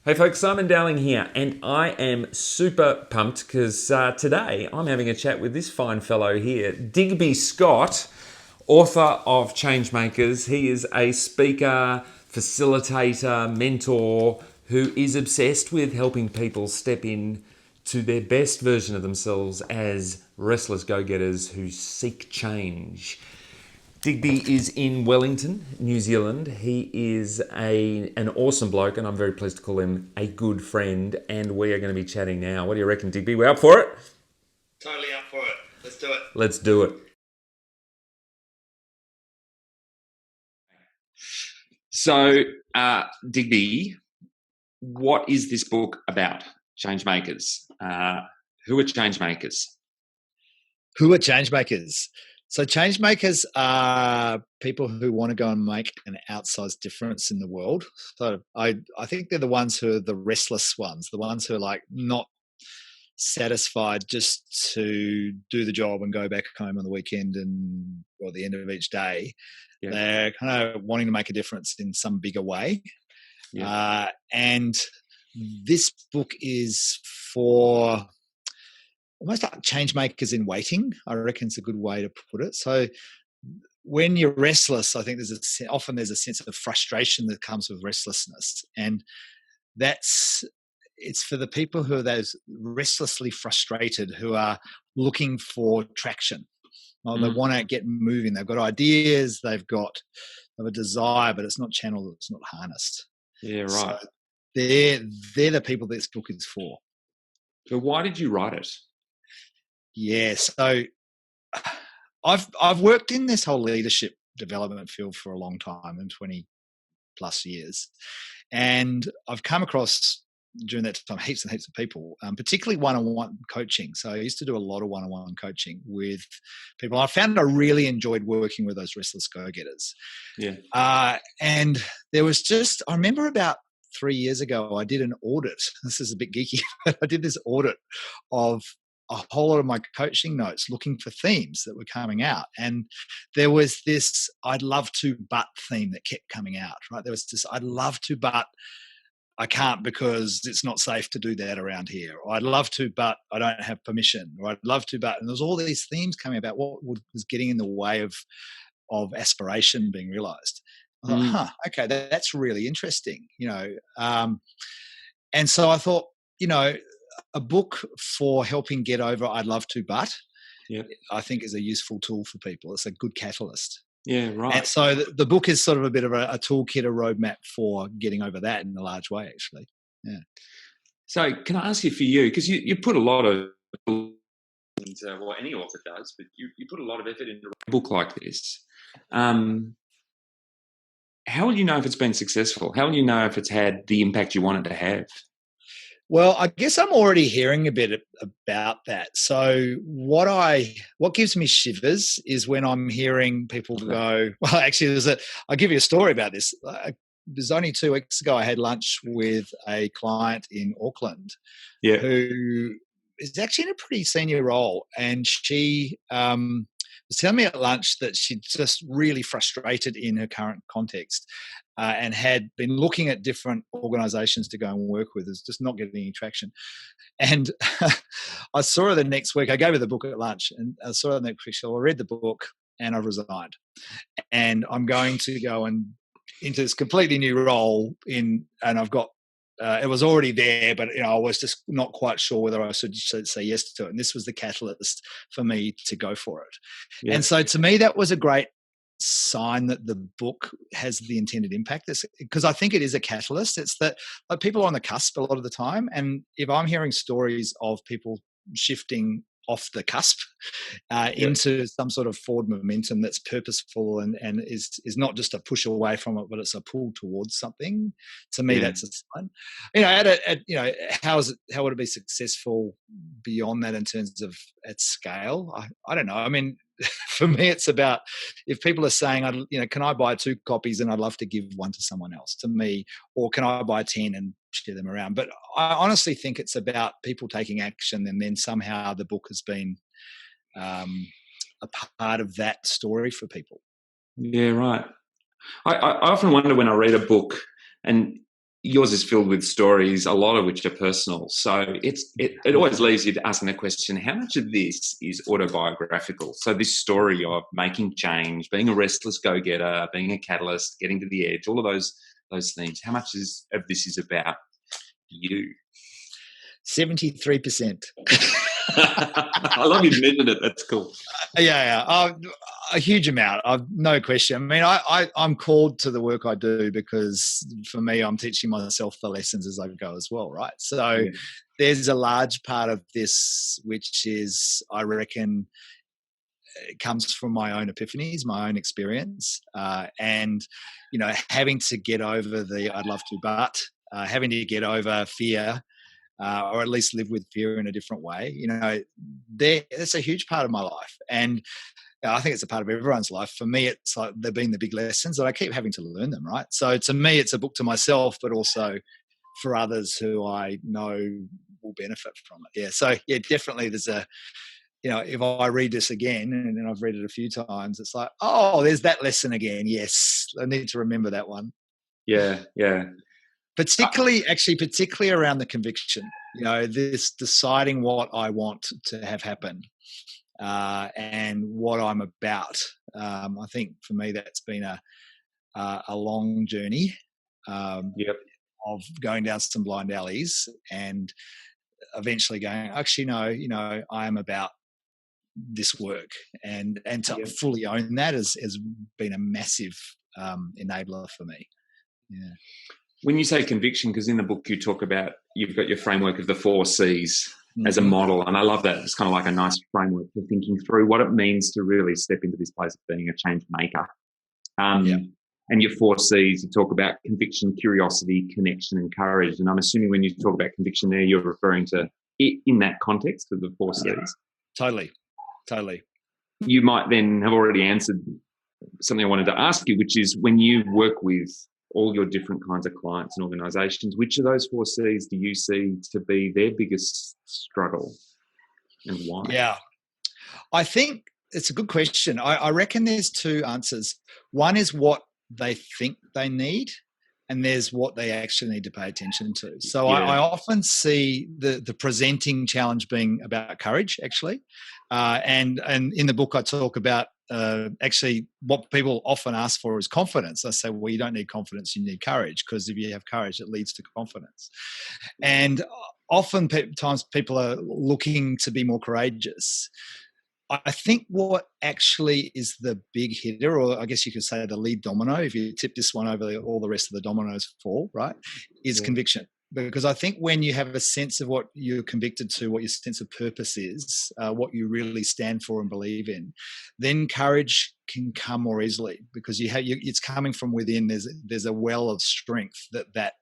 Hey folks, Simon Dowling here, and I am super pumped because today I'm having a chat with this fine fellow here, Digby Scott, author of Changemakers. He is a speaker, facilitator, mentor who is obsessed with helping people step in to their best version of themselves as restless go-getters who seek change. Digby is in Wellington, New Zealand. He is an awesome bloke, and I'm very pleased to call him a good friend. And we are going to be chatting now. What do you reckon, Digby? We up for it? Totally up for it. Let's do it. Let's do it. So, Digby, what is this book about? Changemakers. Who are changemakers? Who are change makers? So change makers are people who want to go and make an outsized difference in the world. So I think they're the ones who are the restless ones, the ones who are like not satisfied just to do the job and go back home on the weekend and or the end of each day. Yeah, They're kind of wanting to make a difference in some bigger way. yeah, And this book is for almost like change makers in waiting. I reckon it's a good way to put it. So when you're restless, I think often there's a sense of frustration that comes with restlessness, and that's it's for the people who are those restlessly frustrated who are looking for traction. Well, they mm, want to get moving. They've got ideas, they have a desire, but it's not channeled, it's not harnessed. yeah, So right. they're the people this book is for. So, why did you write it? Yeah. So I've worked in this whole leadership development field for a long time, in 20 plus years, and I've come across during that time heaps and heaps of people, particularly one-on-one coaching. So I used to do a lot of one-on-one coaching with people. I found I really enjoyed working with those restless go-getters, Yeah, and there was just I remember about 3 years ago I did an audit. This is a bit geeky, but I did this audit of a whole lot of my coaching notes looking for themes that were coming out. And there was this I'd love to but theme that kept coming out, right? There was this I'd love to but I can't because it's not safe to do that around here. Or I'd love to, but I don't have permission. Or I'd love to, but and there's all these themes coming about was getting in the way of aspiration being realized. I thought, mm, okay, that's really interesting, and so I thought, you know, a book for helping get over I'd love to, but yeah, I think is a useful tool for people. It's a good catalyst. yeah, And right. so the book is sort of a bit of a toolkit, a roadmap for getting over that in a large way, actually. Yeah. So, can I ask you for you because you put a lot of into well, any author does, but you put a lot of effort into a book like this. Um, how will you know if it's been successful? How will you know if it's had the impact you want it to have? Well, I guess I'm already hearing a bit about that. So what gives me shivers is when I'm hearing people go, well, actually, I'll give you a story about this. It was only 2 weeks ago I had lunch with a client in Auckland Yeah, who is actually in a pretty senior role, and she was telling me at lunch that she'd just really frustrated in her current context, and had been looking at different organisations to go and work with, is just not getting any traction. And I saw her the next week. I gave her the book at lunch, and I saw her the next week. So I read the book and I've resigned, and I'm going to go and into this completely new role and I've got it was already there, but I was just not quite sure whether I should say yes to it. And this was the catalyst for me to go for it. yeah, And so to me, that was a great sign that the book has the intended impact. Because I think it is a catalyst. It's that like, people are on the cusp a lot of the time, and if I'm hearing stories of people shifting off the cusp yeah. into some sort of forward momentum that's purposeful and is not just a push away from it, but it's a pull towards something. To me, Yeah. that's a sign. How would it be successful beyond that in terms of at scale? I don't know. I mean, for me, it's about if people are saying, can I buy 2 copies and I'd love to give one to someone else, to me, or can I buy 10 and share them around? But I honestly think it's about people taking action, and then somehow the book has been um, a part of that story for people. Yeah, right. I often wonder when I read a book, and yours is filled with stories, a lot of which are personal. So it always leaves you to asking the question, how much of this is autobiographical? So this story of making change, being a restless go-getter, being a catalyst, getting to the edge, all of those things, how much of this is about you? 73%. I love you mentioned it. That's cool. Yeah. A huge amount. No question. I mean, I'm called to the work I do because for me, I'm teaching myself the lessons as I go as well, right? So there's a large part of this which is, I reckon, it comes from my own epiphanies, my own experience, and having to get over the "I'd love to," but having to get over fear. Or at least live with fear in a different way. That's a huge part of my life. And I think it's a part of everyone's life. For me, it's like they've been the big lessons and I keep having to learn them, right? So to me, it's a book to myself, but also for others who I know will benefit from it. Yeah. So yeah, definitely there's if I read this again, and then I've read it a few times, it's like, oh, there's that lesson again. Yes. I need to remember that one. Yeah. Yeah. Particularly around the conviction, this deciding what I want to have happen and what I'm about. I think for me that's been a long journey of going down some blind alleys and eventually going, actually, no, I am about this work, and to fully own that has been a massive enabler for me. Yeah. When you say conviction, because in the book you talk about, you've got your framework of the 4 C's as a model. And I love that. It's kind of like a nice framework for thinking through what it means to really step into this place of being a change maker. And your 4 C's, you talk about conviction, curiosity, connection, and courage. And I'm assuming when you talk about conviction there, you're referring to it in that context of the 4 C's. Totally. You might then have already answered something I wanted to ask you, which is when you work with all your different kinds of clients and organisations, which of those 4 C's do you see to be their biggest struggle and why? Yeah, I think it's a good question. I reckon there's 2 answers. One is what they think they need, and there's what they actually need to pay attention to. So I often see the presenting challenge being about courage, actually. And in the book I talk about actually what people often ask for is confidence. I say, well, you don't need confidence, you need courage, because if you have courage, it leads to confidence. And often times people are looking to be more courageous. I think what actually is the big hitter, or I guess you could say the lead domino, if you tip this one over, all the rest of the dominoes fall, right, is conviction. Because I think when you have a sense of what you're convicted to, what your sense of purpose is, what you really stand for and believe in, then courage can come more easily because it's coming from within. There's a well of strength that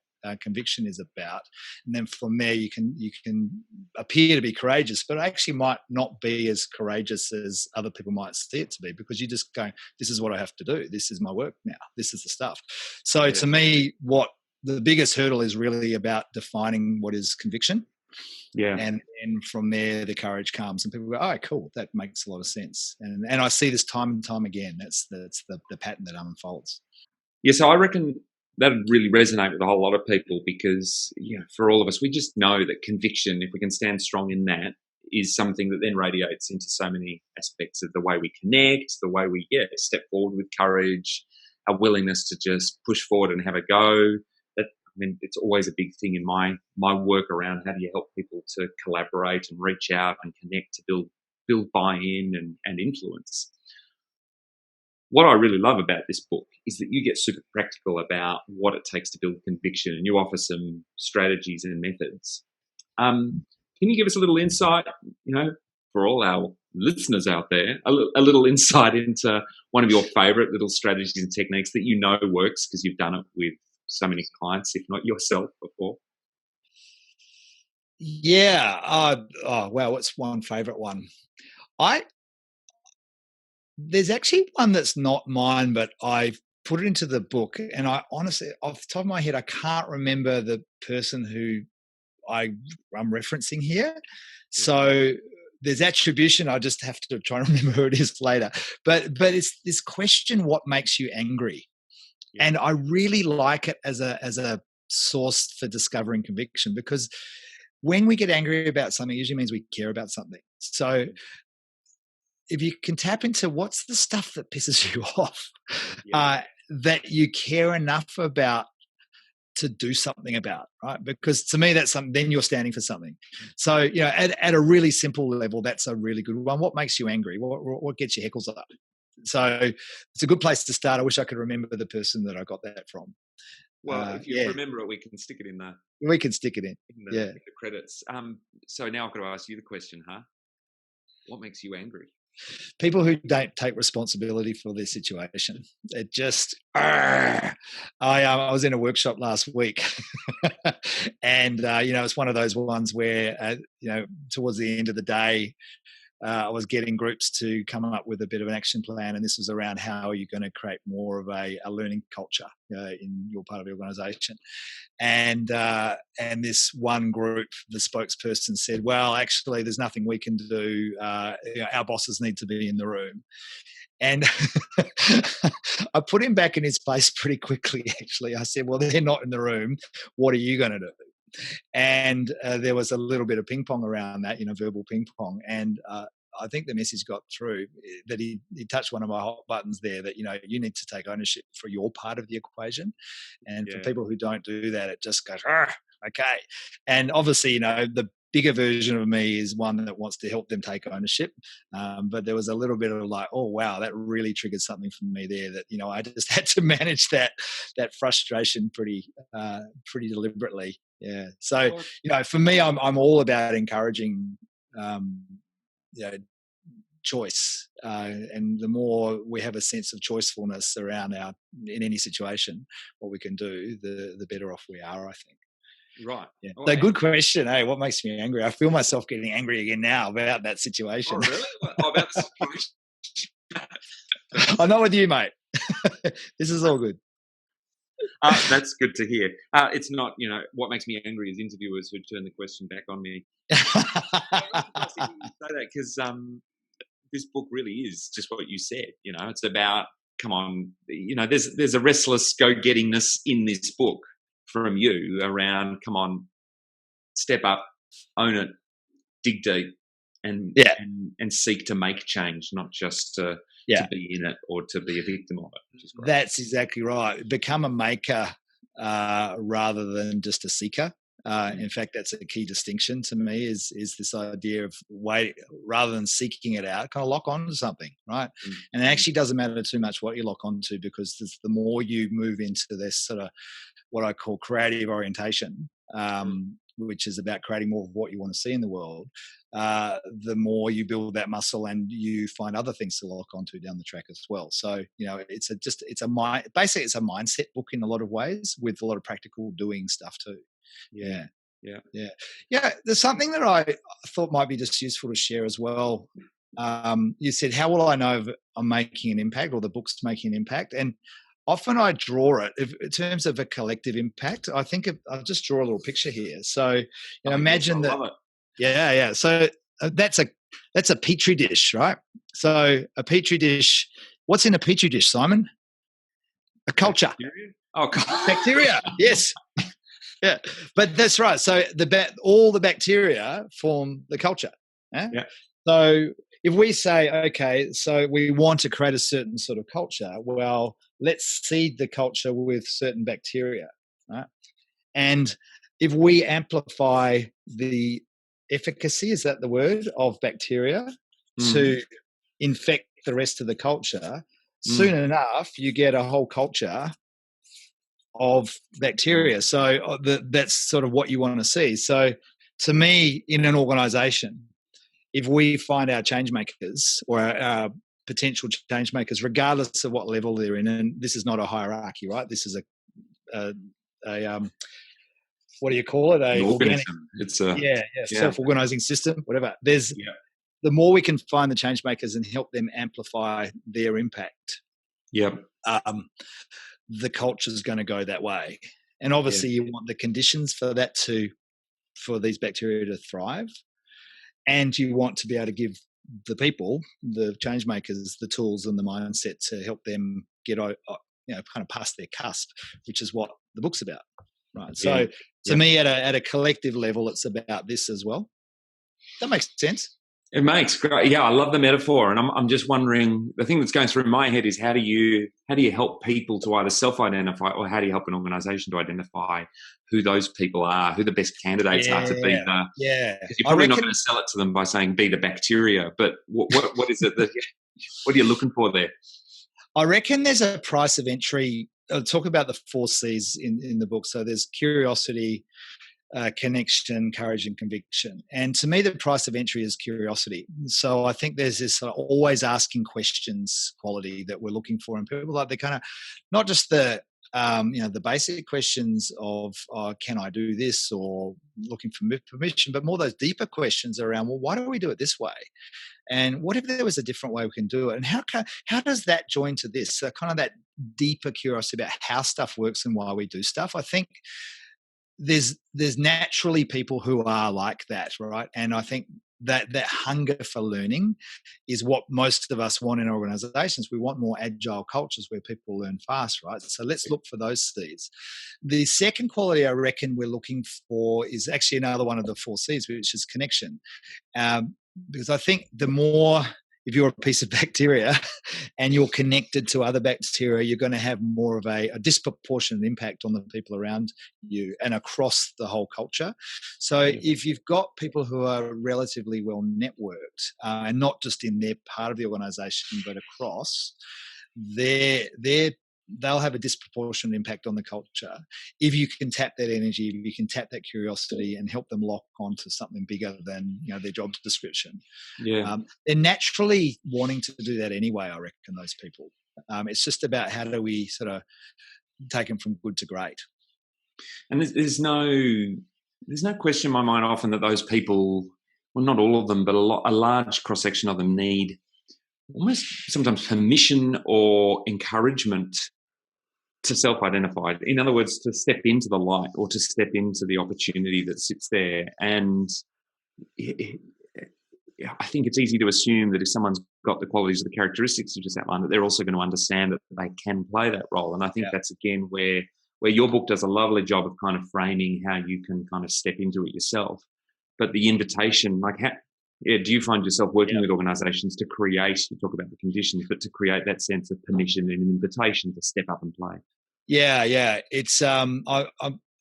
conviction is about, and then from there you can appear to be courageous, but actually might not be as courageous as other people might see it to be, because you're just going, this is what I have to do, this is my work now, this is the stuff. So to me, what the biggest hurdle is really about defining what is conviction, and from there the courage comes, and people go, oh cool, that makes a lot of sense. And I see this time and time again. That's the pattern that unfolds. So I reckon that would really resonate with a whole lot of people, because for all of us, we just know that conviction, if we can stand strong in that, is something that then radiates into so many aspects of the way we connect, the way we step forward with courage, a willingness to just push forward and have a go. It's always a big thing in my work around how do you help people to collaborate and reach out and connect to build buy-in and influence. What I really love about this book is that you get super practical about what it takes to build conviction, and you offer some strategies and methods. Can you give us a little insight, for all our listeners out there, a little insight into one of your favourite little strategies and techniques that works because you've done it with so many clients, if not yourself, before? What's one favourite one? There's actually one that's not mine, but I've put it into the book, and I honestly, off the top of my head, I can't remember the person who I'm referencing here. So there's attribution. I just have to try and remember who it is later. But it's this question: what makes you angry? And I really like it as a source for discovering conviction, because when we get angry about something, it usually means we care about something. So if you can tap into what's the stuff that pisses you off, that you care enough about to do something about, right? Because to me, that's something, then you're standing for something. So, at a really simple level, that's a really good one. What makes you angry? What gets your heckles up? So it's a good place to start. I wish I could remember the person that I got that from. Well, if you remember it, we can stick it in the. We can stick it in the credits. So now I've got to ask you the question, huh? What makes you angry? People who don't take responsibility for their situation. It just, I was in a workshop last week and, it's one of those ones where, towards the end of the day, I was getting groups to come up with a bit of an action plan, and this was around how are you going to create more of a learning culture in your part of the organisation. And this one group, the spokesperson said, "Well, actually, there's nothing we can do. Our bosses need to be in the room." And I put him back in his place pretty quickly. Actually, I said, "Well, they're not in the room. What are you going to do?" And there was a little bit of ping pong around that, verbal ping pong. And I think the message got through that he touched one of my hot buttons there, that, you need to take ownership for your part of the equation. And for people who don't do that, it just goes, okay. And obviously, the bigger version of me is one that wants to help them take ownership. But there was a little bit of like, oh, wow, that really triggered something for me there, that, I just had to manage that frustration pretty deliberately. Yeah. So, for me, I'm all about encouraging, choice. And the more we have a sense of choicefulness around in any situation, what we can do, the better off we are, I think. Right. Yeah. So good question. Hey, what makes me angry? I feel myself getting angry again now about that situation. Oh, really? About the situation? I'm not with you, mate. This is all good. That's good to hear. It's not, what makes me angry is interviewers who turn the question back on me. Because this book really is just what you said. It's about, come on, there's a restless go-gettingness in this book from you around, come on, step up, own it, dig deep, and seek to make change, not just to be in it or to be a victim of it. Which is great. That's exactly right. Become a maker rather than just a seeker. In fact, that's a key distinction to me, is this idea of rather than seeking it out, kind of lock on to something, right? Mm-hmm. And it actually doesn't matter too much what you lock onto, because the more you move into this sort of what I call creative orientation, which is about creating more of what you want to see in the world, the more you build that muscle and you find other things to lock onto down the track as well. So, basically it's a mindset book in a lot of ways, with a lot of practical doing stuff too. Yeah. There's something that I thought might be just useful to share as well. You said, how will I know if I'm making an impact, or the book's making an impact? And often I draw it in terms of a collective impact. I'll just draw a little picture here. So imagine that. Love it. Yeah. So that's a petri dish, right? So a petri dish. What's in a petri dish, Simon? A culture. Bacteria? Oh, bacteria. Yes. Yeah, but that's right. So all the bacteria form the culture. Yeah? So if we say, okay, so we want to create a certain sort of culture, well, let's seed the culture with certain bacteria, right? And if we amplify the efficacy, is that the word, of bacteria to infect the rest of the culture, soon enough you get a whole culture of bacteria. So that's sort of what you want to see. So to me, in an organization, if we find our change makers or our potential change makers, regardless of what level they're in, and this is not a hierarchy, right? This is a what do you call it? An organism. It's a self-organizing system, whatever. The more we can find the change makers and help them amplify their impact. Yep. The culture is going to go that way. And obviously you want the conditions for these bacteria to thrive. And you want to be able to give the people, the change makers, the tools and the mindset to help them get, kind of past their cusp, which is what the book's about. right? So to me, at a collective level, it's about this as well. That makes sense. It makes great. Yeah, I love the metaphor, and I'm just wondering. The thing that's going through my head is how do you help people to either self-identify, or how do you help an organisation to identify who those people are, who the best candidates are to be the. Yeah, because you're probably not going to sell it to them by saying be the bacteria, but what is it that what are you looking for there? I reckon there's a price of entry. I'll talk about the 4 C's in the book. So there's curiosity, connection, courage, and conviction. And to me, the price of entry is curiosity. So I think there's this always asking questions quality that we're looking for in people. Like they kind of not just the the basic questions of can I do this, or looking for permission, but more those deeper questions around, well, why do we do it this way? And what if there was a different way we can do it? And how does that join to this? So kind of that deeper curiosity about how stuff works and why we do stuff. I think there's naturally people who are like that, right? And I think that hunger for learning is what most of us want in organizations. We want more agile cultures where people learn fast, right? So let's look for those C's. The second quality I reckon we're looking for is actually another one of the 4 C's, which is connection. Because I think the more, if you're a piece of bacteria and you're connected to other bacteria, you're going to have more of a disproportionate impact on the people around you and across the whole culture. So if you've got people who are relatively well networked, and not just in their part of the organization, but across, they'll have a disproportionate impact on the culture. If you can tap that energy, if you can tap that curiosity and help them lock onto something bigger than their job description. They're naturally wanting to do that anyway, I reckon, those people. It's just about how do we sort of take them from good to great. And there's no question in my mind often that those people, well, not all of them, but a large cross-section of them need almost sometimes permission or encouragement to self-identify. In other words, to step into the light or to step into the opportunity that sits there. And I think it's easy to assume that if someone's got the qualities or the characteristics you just outlined, that they're also going to understand that they can play that role. And I think that's, again, where your book does a lovely job of kind of framing how you can kind of step into it yourself. But the invitation, like do you find yourself working with organisations to create, you talk about the conditions, but to create that sense of permission and an invitation to step up and play? Yeah. It's I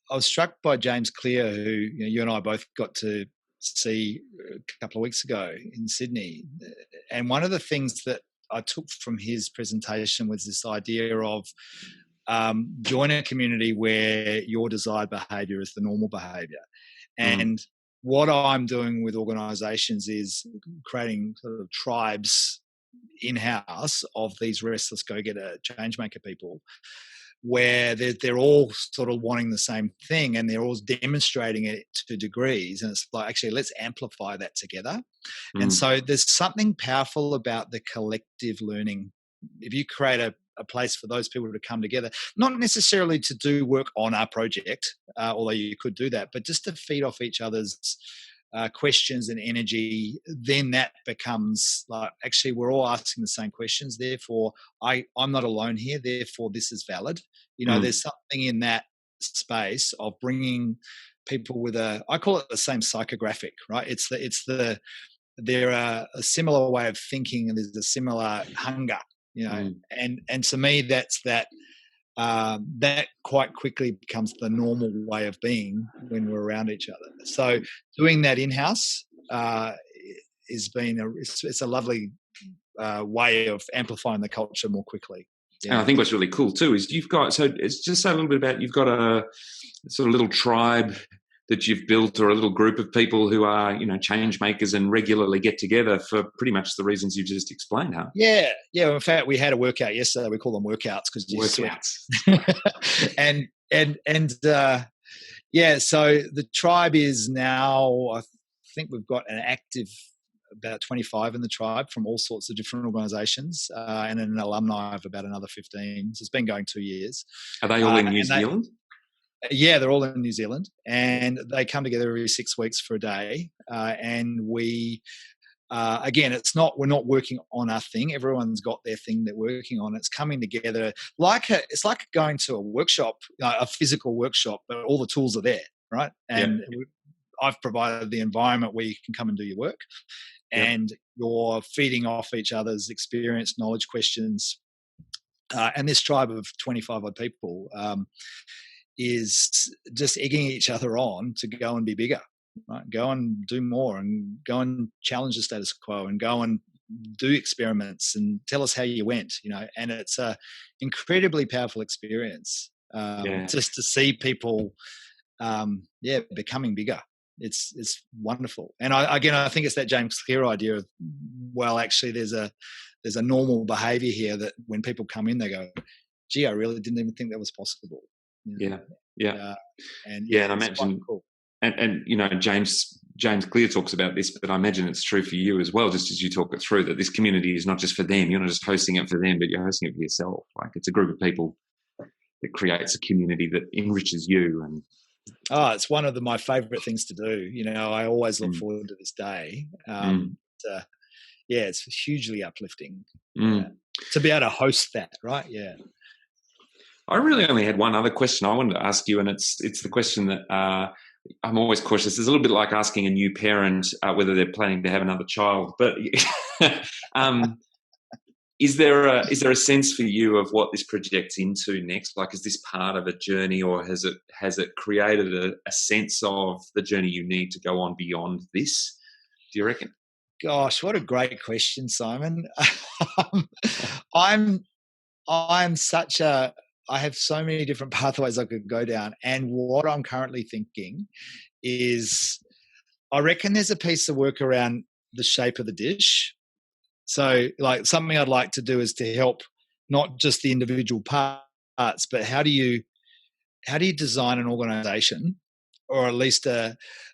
was struck by James Clear, who you and I both got to see a couple of weeks ago in Sydney. And one of the things that I took from his presentation was this idea of join a community where your desired behaviour is the normal behaviour. And what I'm doing with organisations is creating sort of tribes in-house of these restless go-getter change-maker people, where they're all sort of wanting the same thing and they're all demonstrating it to degrees. And it's like, actually, let's amplify that together. And so there's something powerful about the collective learning. If you create a place for those people to come together, not necessarily to do work on our project, although you could do that, but just to feed off each other's questions and energy, then that becomes like, actually, we're all asking the same questions. Therefore, I'm not alone here. Therefore, this is valid. There's something in that space of bringing people with I call it the same psychographic, right? They're a similar way of thinking, and there's a similar hunger. And to me, that's that quite quickly becomes the normal way of being when we're around each other. So doing that in-house it's a lovely way of amplifying the culture more quickly. And I think what's really cool too is you've got, so it's just say a little bit about, you've got a sort of little tribe that you've built, or a little group of people who are, change makers and regularly get together for pretty much the reasons you've just explained, huh? Yeah. In fact, we had a workout yesterday. We call them workouts because workouts. So the tribe is now, I think we've got an active about 25 in the tribe from all sorts of different organisations, and an alumni of about another 15. So it's been going 2 years. Are they all in New Zealand? Yeah, they're all in New Zealand, and they come together every 6 weeks for a day, and we again, we're not working on our thing. Everyone's got their thing they're working on. It's coming together it's like going to a workshop, a physical workshop, but all the tools are there, right? And I've provided the environment where you can come and do your work, and you're feeding off each other's experience, knowledge, questions. And this tribe of 25 odd people is just egging each other on to go and be bigger. Right? Go and do more, and go and challenge the status quo, and go and do experiments, and tell us how you went. And it's a incredibly powerful experience just to see people, becoming bigger. It's wonderful. And I think it's that James Clear idea of, well, actually, there's a normal behaviour here that when people come in, they go, "Gee, I really didn't even think that was possible." And I imagine. Cool. And James Clear talks about this, but I imagine it's true for you as well, just as you talk it through, that this community is not just for them. You're not just hosting it for them, but you're hosting it for yourself. Like, it's a group of people that creates a community that enriches you. And it's one of my favourite things to do. I always look forward to this day. It's hugely uplifting to be able to host that, right? Yeah. I really only had one other question I wanted to ask you, and it's the question that I'm always cautious. It's a little bit like asking a new parent whether they're planning to have another child. But is there a sense for you of what this projects into next? Like, is this part of a journey, or has it created a sense of the journey you need to go on beyond this? Do you reckon? Gosh, what a great question, Simon. I have so many different pathways I could go down. And what I'm currently thinking is, I reckon there's a piece of work around the shape of the dish. So, like, something I'd like to do is to help not just the individual parts, but how do you design an organization, or at least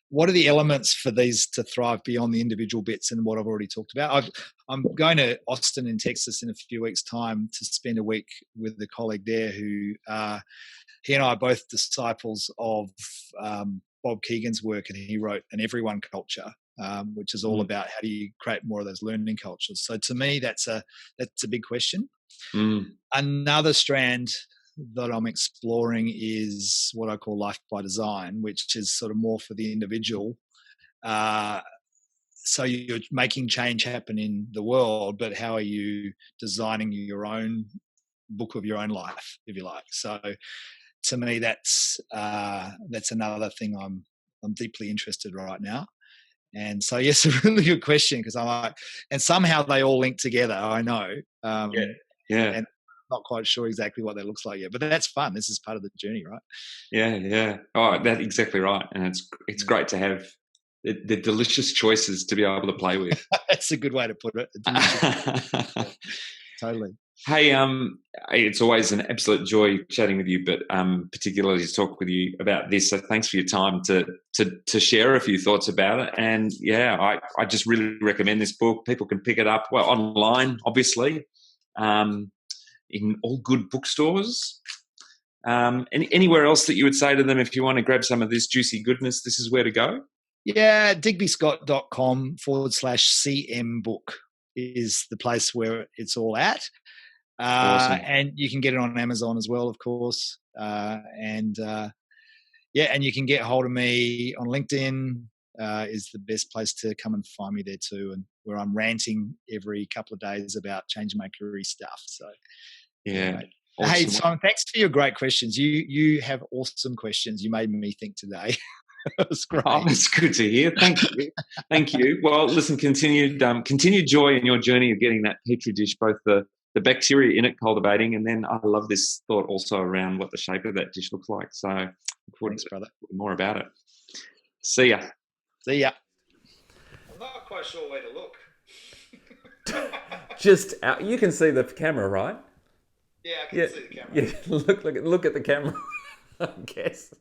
what are the elements for these to thrive beyond the individual bits and what I've already talked about? I'm going to Austin in Texas in a few weeks' time to spend a week with a colleague there who he and I are both disciples of Bob Keegan's work, and he wrote An Everyone Culture, which is all about how do you create more of those learning cultures. So to me, that's a big question. Another strand that I'm exploring is what I call life by design, which is sort of more for the individual. So you're making change happen in the world, but how are you designing your own book of your own life, if you like? So to me, that's another thing I'm deeply interested right now. And so, yes, a really good question, because I'm like, and somehow they all link together. I know. And not quite sure exactly what that looks like yet, but that's fun. This is part of the journey, right? Yeah. Oh, that's exactly right. And it's great to have the delicious choices to be able to play with. That's a good way to put it. Totally. Hey, it's always an absolute joy chatting with you, but particularly to talk with you about this. So thanks for your time to share a few thoughts about it. And I just really recommend this book. People can pick it up online, obviously, in all good bookstores. Anywhere else that you would say to them, if you want to grab some of this juicy goodness, this is where to go? Yeah, digbyscott.com/CM book is the place where it's all at. Awesome. And you can get it on Amazon as well, of course. And you can get hold of me on LinkedIn. Is the best place to come and find me there too, and where I'm ranting every couple of days about changemakery stuff. So awesome. Hey, Simon, thanks for your great questions. You have awesome questions. You made me think today. It was great. Oh, it's good to hear. Thank you. Thank you. Well, listen, continued joy in your journey of getting that petri dish, both the bacteria in it cultivating, and then I love this thought also around what the shape of that dish looks like. So look forward to brother. More about it. See ya. I'm not quite sure where to look. Just out. You can see the camera, right? Yeah, I can see the camera. Yeah, look at the camera, I guess.